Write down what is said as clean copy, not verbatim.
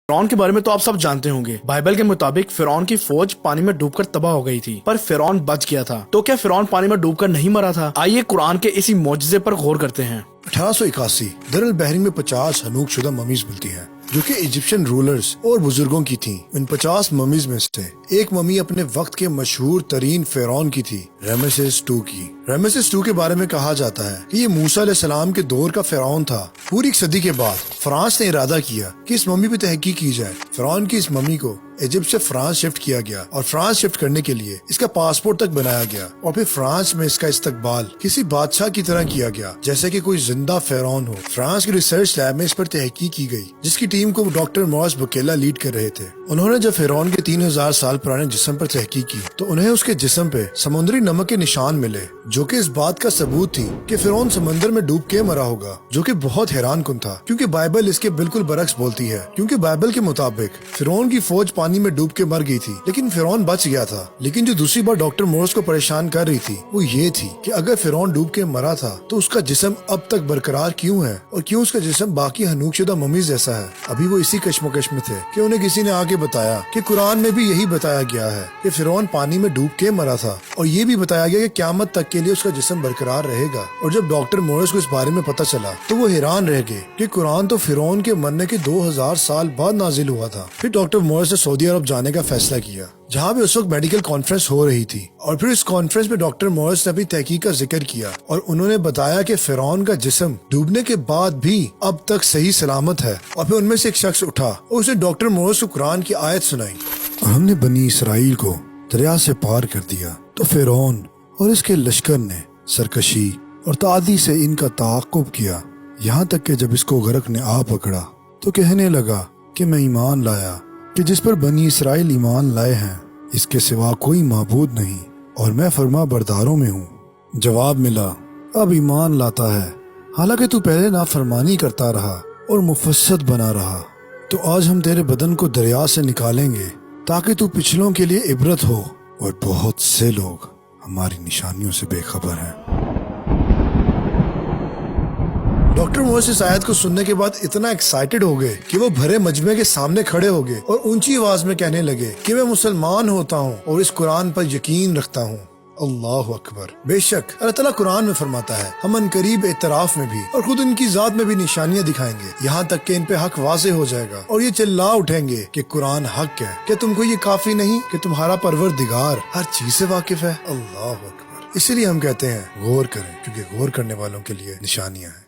फिरौन के बारे में तो आप सब जानते होंगे। बाइबल के मुताबिक फिरौन की फौज पानी में डूबकर तबाह हो गई थी, पर फिरौन बच गया था। तो क्या फिरौन पानी में डूबकर नहीं मरा था? आइए कुरान के इसी मौजज़े पर गौर करते हैं। 1881 दर अल बहरी में 50 हनूक शुदा ममीज मिलती हैं, जो कि इजिप्शियन रूलर्स और बुजुर्गों की थीं। इन 50 ममीज में से एक ममी अपने वक्त के मशहूर तरीन फिरौन की थी, रामेसेस II की। रामेसेस II के बारे में कहा जाता है कि ये मूसा अलैहिस्सलाम के दौर का फिरौन था। पूरी एक सदी के बाद फ्रांस ने इरादा किया कि इस ममी पे तहकीक की जाए। फिरौन की इस ममी को इजिप्ट से फ्रांस शिफ्ट किया गया और फ्रांस शिफ्ट करने के लिए इसका पासपोर्ट तक बनाया गया और फिर फ्रांस में इसका इस्तकबाल किसी बादशाह की तरह किया गया, जैसे कि कोई जिंदा फिरौन हो। फ्रांस के रिसर्च लैब में इस पर तहकीक की गई, जिसकी टीम को डॉक्टर मॉरिस बुकेला लीड कर रहे थे। उन्होंने जब फिरौन के 3000 साल पुराने जिस्म पर तहकीक की तो उन्हें उसके जिस्म पे समुद्री नमक के निशान मिले, जो कि इस बात का सबूत थी कि फिरौन समंदर में डूब के मरा होगा, जो कि बहुत हैरान कुन था, क्योंकि बाइबल इसके बिल्कुल बरक्स बोलती है। क्योंकि बाइबल के मुताबिक फिरौन की फौज पानी में डूब के मर गई थी, लेकिन फिरौन बच गया था। लेकिन जो दूसरी बात डॉक्टर मॉरिस को परेशान कर रही थी वो ये थी कि अगर फिरौन डूब के मरा था तो उसका जिस्म अब तक बरकरार क्यों है, और क्यों उसका जिस्म बाकी हनूकशुदा ममीज जैसा है। अभी वो इसी कश्मकश में थे कि उन्हें किसी ने आके बताया कि कुरान में भी यही बताया गया है कि फिरौन पानी में डूब के मरा था, और ये भी बताया गया कि क़यामत तक के लिए उसका जिस्म बरकरार रहेगा। और जब डॉक्टर मॉरिस को इस बारे में पता चला तो वो हैरान रह गए कि कुरान तो फिरौन के मरने के 2000 साल बाद नाजिल हुआ था। फिर डॉक्टर मॉरिस ने सऊदी अरब जाने का फैसला किया, जहाँ पे उस वक्त मेडिकल कॉन्फ्रेंस हो रही थी। और फिर इस कॉन्फ्रेंस में डॉक्टर मॉरिस ने अपनी तहकीक का जिक्र किया और उन्होंने बताया कि फिरौन का जिस्म डूबने के बाद भी अब तक सही सलामत है। और फिर उनमें से एक शख्स उठा और उसने डॉक्टर मॉरिस को कुरान की आयत सुनाई, हमने बनी इसराइल को दरिया से पार कर दिया तो फिरौन और इसके लश्कर ने सरकशी और तादी से इनका ताक़ुब किया, यहाँ तक कि जब इसको गर्क ने आ पकड़ा तो कहने लगा कि मैं ईमान लाया कि जिस पर बनी इसराइल ईमान लाए हैं इसके सिवा कोई माबूद नहीं, और मैं फरमा बरदारों में हूँ। जवाब मिला, अब ईमान लाता है, हालांकि तू पहले नाफरमानी करता रहा और मुफस्सद बना रहा। तो आज हम तेरे बदन को दरिया से निकालेंगे ताकि तू पिछलों के लिए इबरत हो, और बहुत से लोग हमारी निशानियों से बेखबर हैं। डॉक्टर मॉरिस इस आयत को सुनने के बाद इतना एक्साइटेड हो गए कि वो भरे मजमे के सामने खड़े हो गए और ऊंची आवाज में कहने लगे कि मैं मुसलमान होता हूँ और इस कुरान पर यकीन रखता हूँ। अल्लाह अकबर। बेशक अल्लाह ताला कुरान में फरमाता है, हम अनकरीब एतराफ में भी और खुद इनकी जात में भी निशानियां दिखाएंगे, यहाँ तक कि इन पे हक वाज़े हो जाएगा और ये चिल्ला उठेंगे कि कुरान हक है। क्या तुमको ये काफी नहीं कि तुम्हारा परवरदिगार हर चीज से वाकिफ है? अल्लाह अकबर। इसीलिए हम कहते हैं गौर करें, क्योंकि गौर करने वालों के लिए निशानियां हैं।